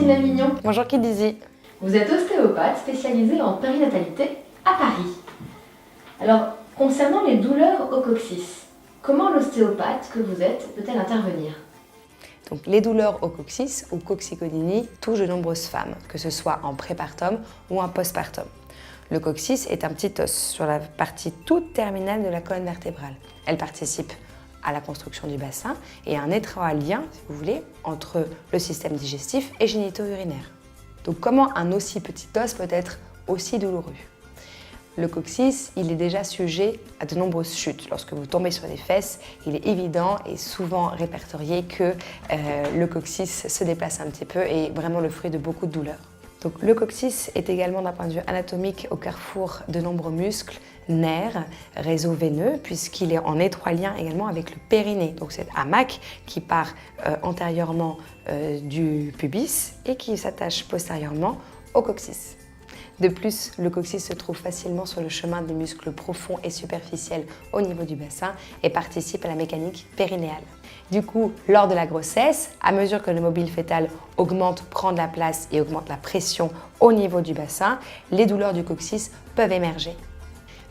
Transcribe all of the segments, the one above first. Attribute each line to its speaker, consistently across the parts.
Speaker 1: Sylvain Mignon.
Speaker 2: Bonjour Kidizzy.
Speaker 1: Vous êtes ostéopathe spécialisée en périnatalité à Paris. Alors, concernant les douleurs au coccyx, comment l'ostéopathe que vous êtes peut-elle intervenir?
Speaker 2: Donc, les douleurs au coccyx ou coccygodynie touchent de nombreuses femmes, que ce soit en prépartum ou en postpartum. Le coccyx est un petit os sur la partie toute terminale de la colonne vertébrale. Elle participe à la construction du bassin et à un étroit lien, si vous voulez, entre le système digestif et génito-urinaire. Donc comment un aussi petit os peut être aussi douloureux? Le coccyx, il est déjà sujet à de nombreuses chutes. Lorsque vous tombez sur les fesses, il est évident et souvent répertorié que le coccyx se déplace un petit peu et est vraiment le fruit de beaucoup de douleurs. Donc, le coccyx est également d'un point de vue anatomique au carrefour de nombreux muscles, nerfs, réseaux veineux, puisqu'il est en étroit lien également avec le périnée. Donc c'est hamac qui part antérieurement du pubis et qui s'attache postérieurement au coccyx. De plus, le coccyx se trouve facilement sur le chemin des muscles profonds et superficiels au niveau du bassin et participe à la mécanique périnéale. Du coup, lors de la grossesse, à mesure que le mobile fœtal augmente, prend de la place et augmente la pression au niveau du bassin, les douleurs du coccyx peuvent émerger.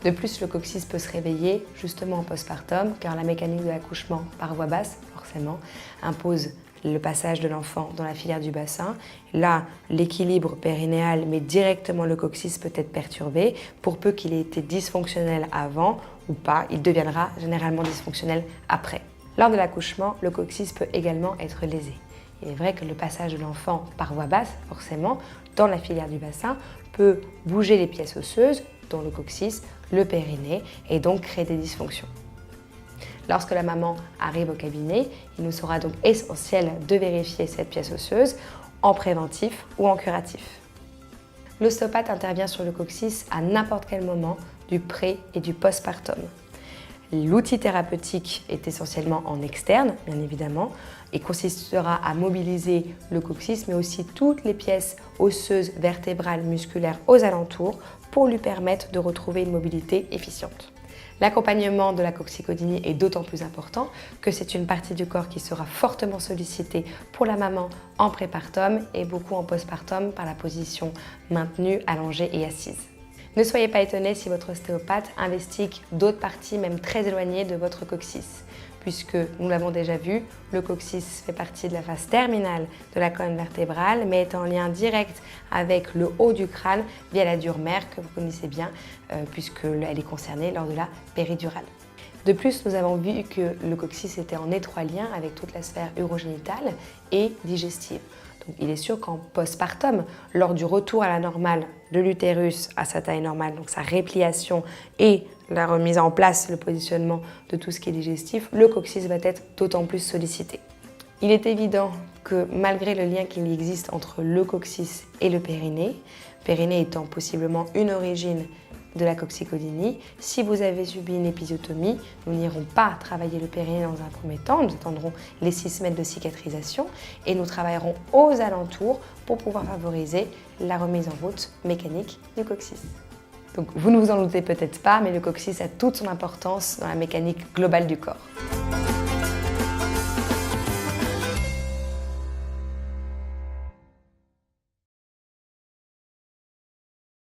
Speaker 2: De plus, le coccyx peut se réveiller justement en postpartum car la mécanique de l'accouchement par voie basse, forcément, impose le passage de l'enfant dans la filière du bassin. Là, l'équilibre périnéal, mais directement le coccyx peut être perturbé. Pour peu qu'il ait été dysfonctionnel avant ou pas, il deviendra généralement dysfonctionnel après. Lors de l'accouchement, le coccyx peut également être lésé. Il est vrai que le passage de l'enfant par voie basse, forcément, dans la filière du bassin, peut bouger les pièces osseuses, dont le coccyx, le périnée, et donc créer des dysfonctions. Lorsque la maman arrive au cabinet, il nous sera donc essentiel de vérifier cette pièce osseuse en préventif ou en curatif. L'ostéopathe intervient sur le coccyx à n'importe quel moment du pré- et du postpartum. L'outil thérapeutique est essentiellement en externe, bien évidemment, et consistera à mobiliser le coccyx, mais aussi toutes les pièces osseuses, vertébrales, musculaires aux alentours pour lui permettre de retrouver une mobilité efficiente. L'accompagnement de la coccygodynie est d'autant plus important que c'est une partie du corps qui sera fortement sollicitée pour la maman en prépartum et beaucoup en postpartum par la position maintenue, allongée et assise. Ne soyez pas étonnés si votre ostéopathe investigue d'autres parties même très éloignées de votre coccyx, puisque nous l'avons déjà vu, le coccyx fait partie de la phase terminale de la colonne vertébrale, mais est en lien direct avec le haut du crâne via la dure mère que vous connaissez bien, puisqu'elle est concernée lors de la péridurale. De plus, nous avons vu que le coccyx était en étroit lien avec toute la sphère urogénitale et digestive. Donc, il est sûr qu'en postpartum, lors du retour à la normale de l'utérus à sa taille normale, donc sa répliation et la remise en place, le positionnement de tout ce qui est digestif, le coccyx va être d'autant plus sollicité. Il est évident que malgré le lien qu'il existe entre le coccyx et le périnée étant possiblement une origine de la coccygodynie, si vous avez subi une épisiotomie, nous n'irons pas travailler le périnée dans un premier temps, nous attendrons les 6 semaines de cicatrisation et nous travaillerons aux alentours pour pouvoir favoriser la remise en route mécanique du coccyx. Donc vous ne vous en doutez peut-être pas, mais le coccyx a toute son importance dans la mécanique globale du corps.